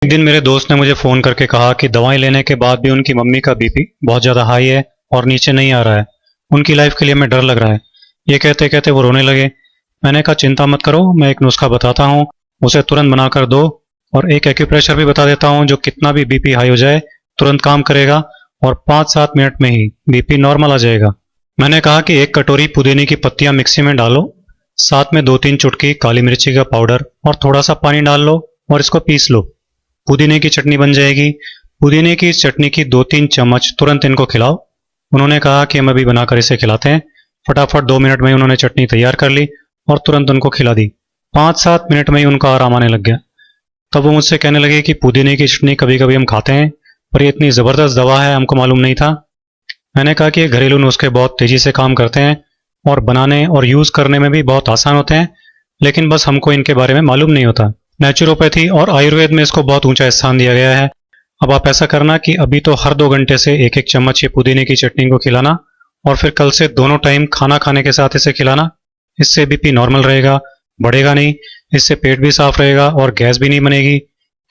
एक दिन मेरे दोस्त ने मुझे फ़ोन करके कहा कि दवाएं लेने के बाद भी उनकी मम्मी का बीपी बहुत ज़्यादा हाई है और नीचे नहीं आ रहा है। उनकी लाइफ के लिए मैं डर लग रहा है। ये कहते कहते वो रोने लगे। मैंने कहा चिंता मत करो, मैं एक नुस्खा बताता हूँ, उसे तुरंत बनाकर दो और एक एक्यूप्रेशर भी बता देता हूँ जो कितना भी बीपी हाई हो जाए तुरंत काम करेगा और 5-7 मिनट में ही बीपी नॉर्मल आ जाएगा। मैंने कहा कि 1 कटोरी पुदीने की पत्तियां मिक्सी में डालो, साथ में 2-3 चुटकी काली मिर्ची का पाउडर और थोड़ा सा पानी डाल लो और इसको पीस लो। पुदीने की चटनी बन जाएगी। पुदीने की चटनी की 2-3 चम्मच तुरंत इनको खिलाओ। उन्होंने कहा कि हम अभी बनाकर इसे खिलाते हैं। फटाफट 2 मिनट में ही उन्होंने चटनी तैयार कर ली और तुरंत उनको खिला दी। 5-7 मिनट में ही उनका आराम आने लग गया। तब वो मुझसे कहने लगे कि पुदीने की चटनी कभी कभी हम खाते हैं, पर ये इतनी ज़बरदस्त दवा है, हमको मालूम नहीं था। मैंने कहा कि ये घरेलू नुस्खे बहुत तेज़ी से काम करते हैं और बनाने और यूज़ करने में भी बहुत आसान होते हैं, लेकिन बस हमको इनके बारे में मालूम नहीं होता। नेचुरोपैथी और आयुर्वेद में इसको बहुत ऊंचा स्थान दिया गया है। अब आप ऐसा करना कि अभी तो हर 2 घंटे से 1-1 चम्मच ये पुदीने की चटनी को खिलाना और फिर कल से दोनों टाइम खाना खाने के साथ इसे खिलाना। इससे बीपी नॉर्मल रहेगा, बढ़ेगा नहीं। इससे पेट भी साफ रहेगा और गैस भी नहीं बनेगी,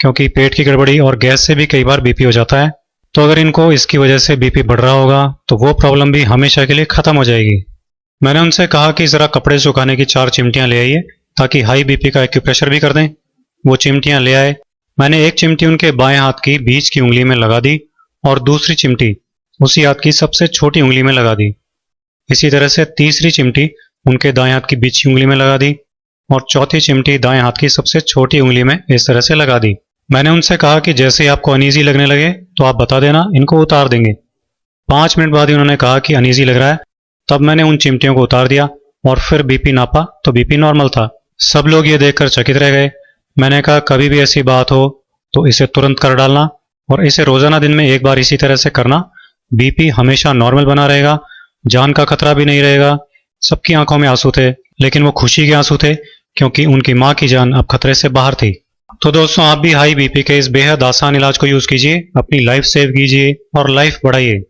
क्योंकि पेट की गड़बड़ी और गैस से भी कई बार बीपी हो जाता है। तो अगर इनको इसकी वजह से बीपी बढ़ रहा होगा तो वो प्रॉब्लम भी हमेशा के लिए ख़त्म हो जाएगी। मैंने उनसे कहा कि ज़रा कपड़े सुखाने की 4 चिमटियाँ ले आइए ताकि हाई बीपी का एक्यूप्रेशर भी कर दें। वो चिमटियाँ ले आए। मैंने एक चिमटी उनके बाएं हाथ की बीच की उंगली में लगा दी और दूसरी चिमटी उसी हाथ की सबसे छोटी उंगली में लगा दी। इसी तरह से तीसरी चिमटी उनके दाएं हाथ की बीच की उंगली में लगा दी और चौथी चिमटी दाएं हाथ की सबसे छोटी उंगली में इस तरह से लगा दी। मैंने उनसे कहा कि जैसे ही आपको अनईजी लगने लगे तो आप बता देना, इनको उतार देंगे। 5 मिनट बाद ही उन्होंने कहा कि अनईजी लग रहा है। तब मैंने उन चिमटियों को उतार दिया और फिर बीपी नापा तो बीपी नॉर्मल था। सब लोग ये देखकर चकित रह गए। मैंने कहा कभी भी ऐसी बात हो तो इसे तुरंत कर डालना और इसे रोजाना दिन में 1 बार इसी तरह से करना। बीपी हमेशा नॉर्मल बना रहेगा, जान का खतरा भी नहीं रहेगा। सबकी आंखों में आंसू थे, लेकिन वो खुशी के आंसू थे क्योंकि उनकी माँ की जान अब खतरे से बाहर थी। तो दोस्तों, आप भी हाई बीपी के इस बेहद आसान इलाज को यूज कीजिए, अपनी लाइफ सेव कीजिए और लाइफ बढ़ाइए।